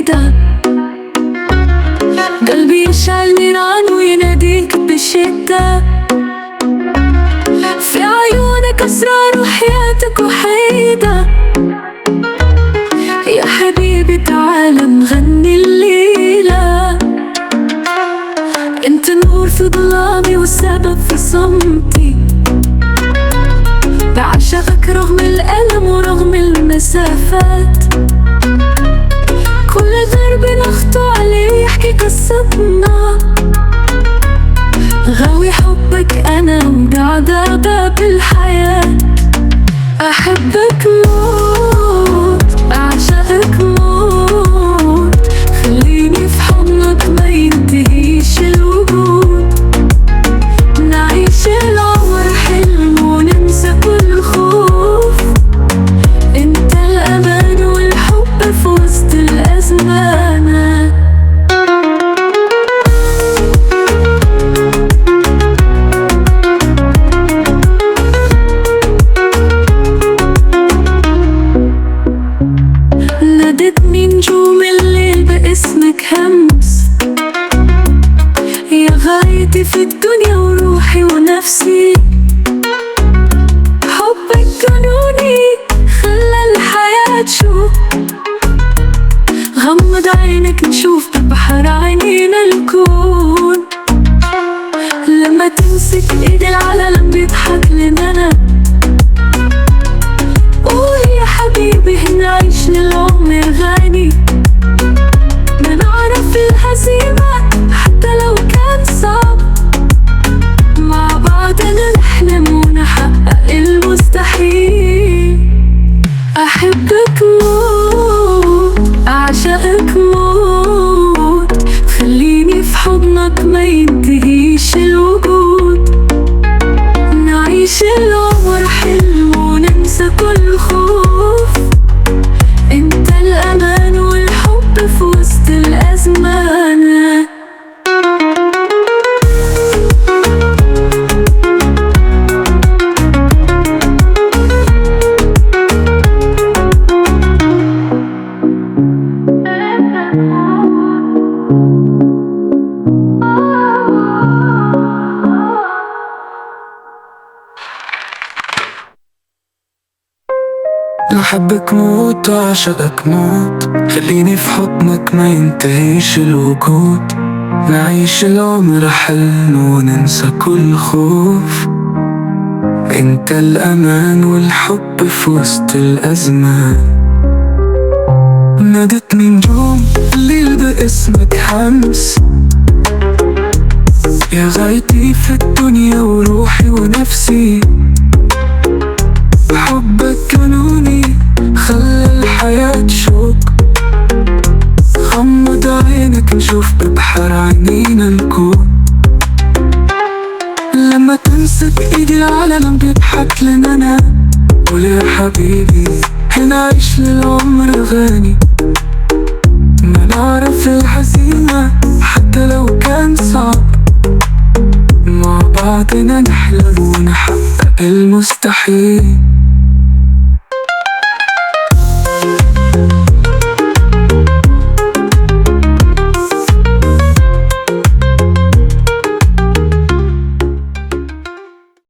وحيدة. قلبي يشعل نيران ويناديك بشدة، في عيونك أسرار وحياتك وحيدة. يا حبيبي تعال نغني الليلة، انت نور في ظلامي والسبب في صمتي. بعشقك رغم الألم ورغم المسافات، كل ضرب نخطو عليه يحكي قصتنا. غاوي حبك أنا وقاعدة باب الحياة. أحبك موت، أعشقك موت، خليني في حضنك ما ينتهيش الوجود. نعيش العمر حلم وننسى كل خوف، انت الأمان والحب في وسط الأزمانات. نادتني نجوم الليل باسمك همس، يا غايتي في الدنيا وروحي ونفسي. حبك جنوني خلى الحياة تشوف، غمض عينك نشوف ببحر عينينا الكون. لما تمسك ايدي العالم بيضحك لنا. قول يا حبيبي نعيش للعمر غني، ما نعرف الهزيمة حتى لو كان صعب. مع بعضنا نحلم ونحقق المستحيل. أحبك موت، أعشقك موت، خليني في حضنك ما ينتهيش الوجود. نعيش العمر حلم وننسى كل خوف، انت الأمان والحب في وسط الأزمانات. أحبك موت وأعشقك موت، خليني في حضنك ما ينتهيش الوجود. نعيش العمر حلم وننسى كل خوف، انت الأمان والحب في وسط الأزمة. نادتني نجوم الليل باسمك همس، يا غايتي في الدنيا وروحي ونفسي. حبك جنوني خلى الحياة تشوق، غمض عينك نشوف ببحر عينينا الكون. لما تمسك ايدي العالم بيضحك لنا. قول يا حبيبي هنعيش للعمر غني، ما نعرف الهزيمة حتى لو كان صعب. مع بعضنا نحلم ونحقق المستحيل.